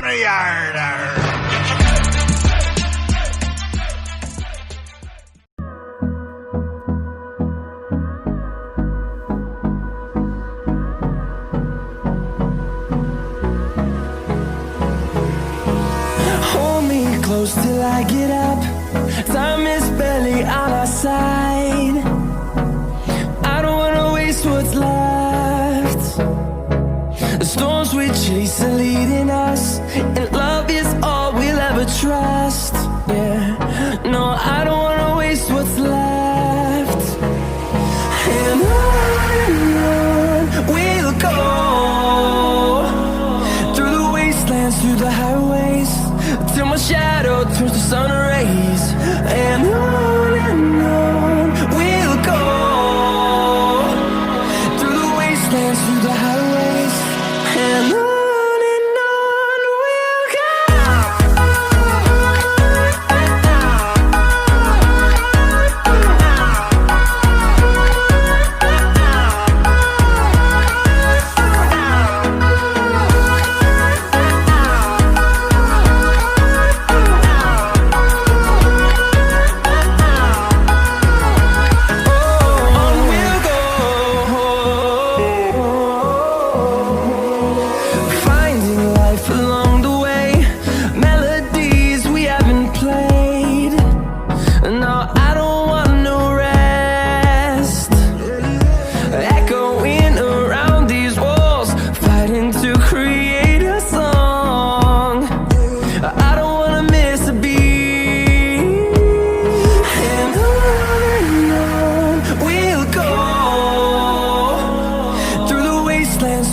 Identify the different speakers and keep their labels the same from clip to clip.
Speaker 1: the yard.
Speaker 2: Hold me close till I get up. Time is barely on our side. I don't wanna waste what's left. The storms we chase are leading us, and love is all we'll ever trust. Yeah, no, I don't wanna waste what's left. And on we'll go, through the wastelands, through the highways, till my shadow turns to sun rays. And on we'll go, through the wastelands, through the highways, and on we'll go.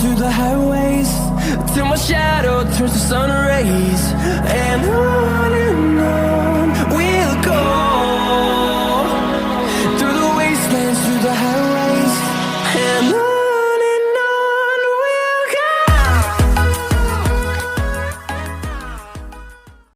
Speaker 2: Through the highways, till my shadow turns to sun rays. And